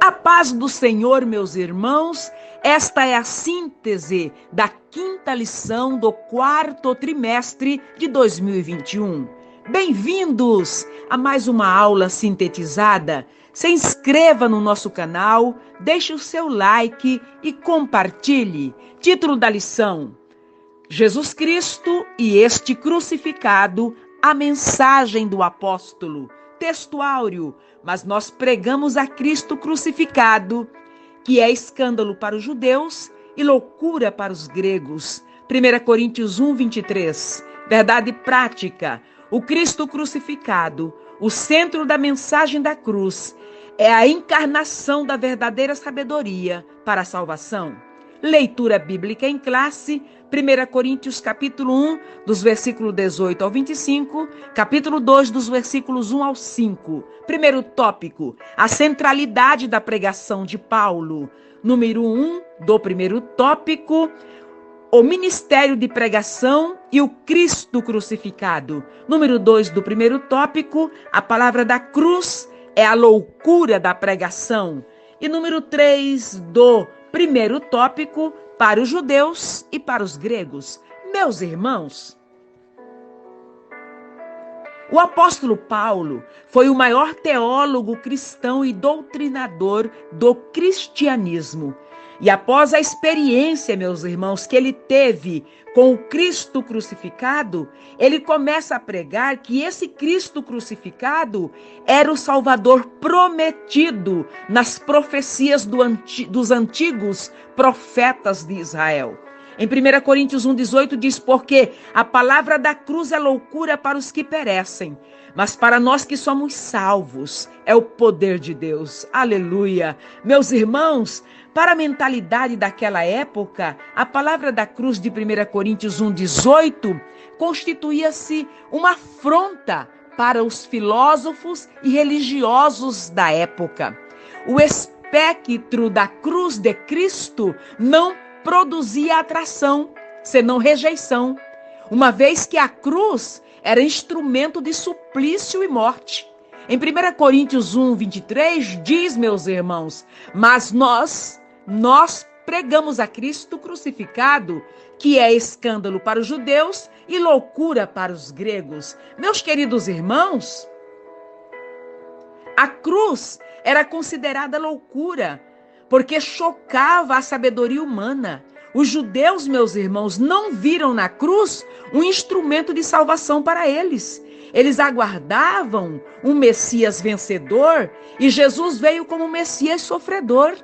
A paz do Senhor, meus irmãos, esta é a síntese da quinta lição do quarto trimestre de 2021. Bem-vindos a mais uma aula sintetizada. Se inscreva no nosso canal, deixe o seu like e compartilhe. Título da lição: Jesus Cristo e este crucificado, a mensagem do apóstolo. Texto áureo: mas nós pregamos a Cristo crucificado, que é escândalo para os judeus e loucura para os gregos. 1 Coríntios 1, 23. Verdade prática: o Cristo crucificado, o centro da mensagem da cruz, é a encarnação da verdadeira sabedoria para a salvação. Leitura bíblica em classe: 1 Coríntios capítulo 1, dos versículos 18 ao 25, capítulo 2, dos versículos 1 ao 5. Primeiro tópico: a centralidade da pregação de Paulo. Número 1 do primeiro tópico: o ministério de pregação e o Cristo crucificado. Número 2 do primeiro tópico: a palavra da cruz é a loucura da pregação. E número 3 do primeiro tópico: para os judeus e para os gregos. Meus irmãos, o apóstolo Paulo foi o maior teólogo cristão e doutrinador do cristianismo. E após a experiência, meus irmãos, que ele teve com o Cristo crucificado, ele começa a pregar que esse Cristo crucificado era o Salvador prometido nas profecias dos antigos profetas de Israel. Em 1 Coríntios 1,18 diz: porque a palavra da cruz é loucura para os que perecem, mas para nós que somos salvos é o poder de Deus. Aleluia! Meus irmãos, para a mentalidade daquela época, a palavra da cruz de 1 Coríntios 1,18 constituía-se uma afronta para os filósofos e religiosos da época. O espectro da cruz de Cristo não produzia atração, senão rejeição, uma vez que a cruz era instrumento de suplício e morte. Em 1 Coríntios 1, 23, diz, meus irmãos: mas nós pregamos a Cristo crucificado, que é escândalo para os judeus e loucura para os gregos. Meus queridos irmãos, a cruz era considerada loucura, porque chocava a sabedoria humana. Os judeus, meus irmãos, não viram na cruz um instrumento de salvação para eles. Eles aguardavam um Messias vencedor e Jesus veio como Messias sofredor.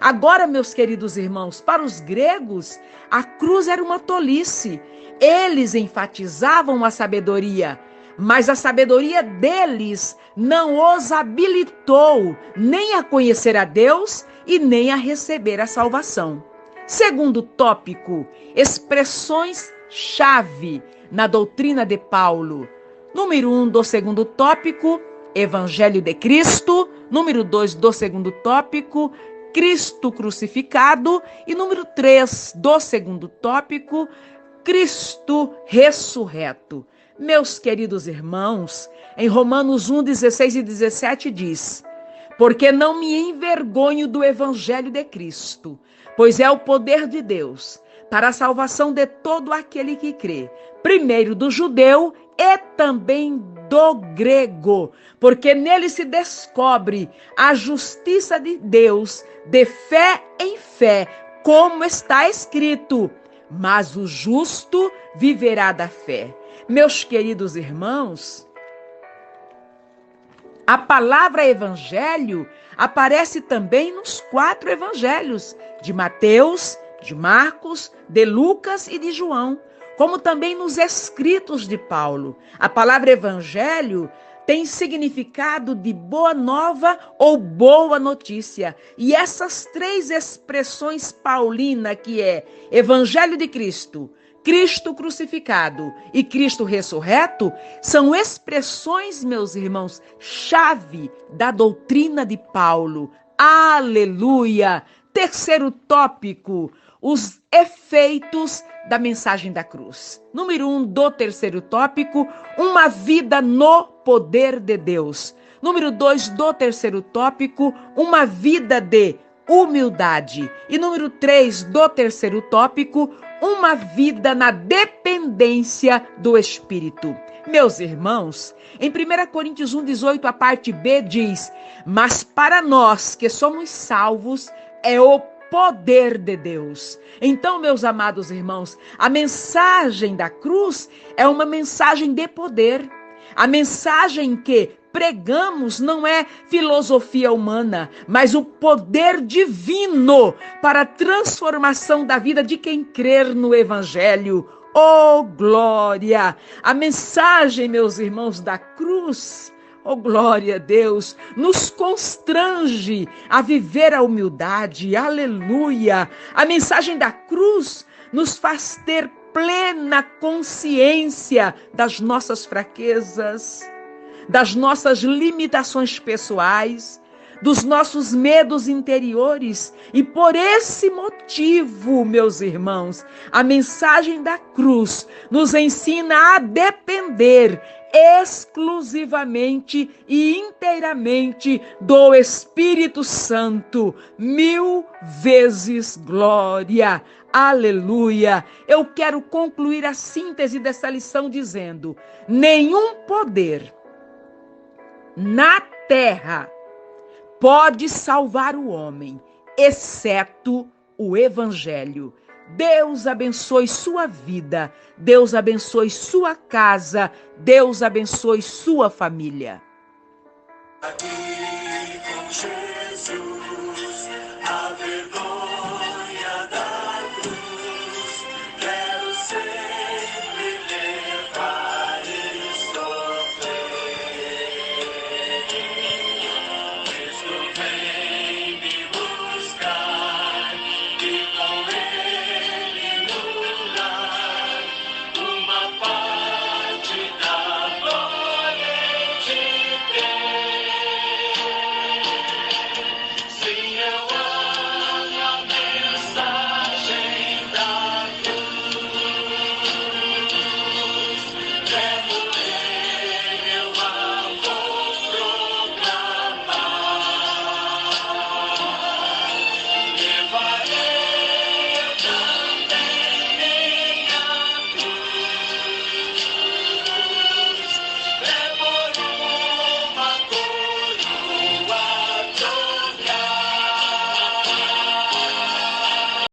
Agora, meus queridos irmãos, para os gregos, a cruz era uma tolice. Eles enfatizavam a sabedoria, mas a sabedoria deles não os habilitou nem a conhecer a Deus e nem a receber a salvação. Segundo tópico: expressões-chave na doutrina de Paulo. Número 1 do segundo tópico: Evangelho de Cristo. Número 2 do segundo tópico: Cristo crucificado. E número 3 do segundo tópico: Cristo ressurreto. Meus queridos irmãos, em Romanos 1, 16 e 17 diz: porque não me envergonho do Evangelho de Cristo, pois é o poder de Deus para a salvação de todo aquele que crê, primeiro do judeu e também do grego, porque nele se descobre a justiça de Deus de fé em fé, como está escrito: mas o justo viverá da fé. Meus queridos irmãos, a palavra evangelho aparece também nos 4 evangelhos, de Mateus, de Marcos, de Lucas e de João, como também nos escritos de Paulo. A palavra evangelho tem significado de boa nova ou boa notícia. E essas 3 expressões paulinas, que é Evangelho de Cristo, Cristo crucificado e Cristo ressurreto, são expressões, meus irmãos, chave da doutrina de Paulo. Aleluia! Terceiro tópico: os efeitos da mensagem da cruz. Número 1 do terceiro tópico: uma vida no poder de Deus. Número 2 do terceiro tópico, uma vida de humildade. E número 3 do terceiro tópico, uma vida na dependência do Espírito. Meus irmãos, em 1 Coríntios 1,18, a parte B diz: mas para nós que somos salvos, é o poder de Deus. Então, meus amados irmãos, a mensagem da cruz é uma mensagem de poder. A mensagem que pregamos não é filosofia humana, mas o poder divino para a transformação da vida de quem crer no Evangelho. Oh, glória! A mensagem, meus irmãos, da cruz, oh, glória a Deus, nos constrange a viver a humildade, aleluia! A mensagem da cruz nos faz ter plena consciência das nossas fraquezas, das nossas limitações pessoais, dos nossos medos interiores. E por esse motivo, meus irmãos, a mensagem da cruz nos ensina a depender exclusivamente e inteiramente do Espírito Santo. 1000 vezes glória. Aleluia! Eu quero concluir a síntese dessa lição dizendo: nenhum poder na terra pode salvar o homem, exceto o Evangelho. Deus abençoe sua vida, Deus abençoe sua casa, Deus abençoe sua família. Aqui com Jesus, a verdade.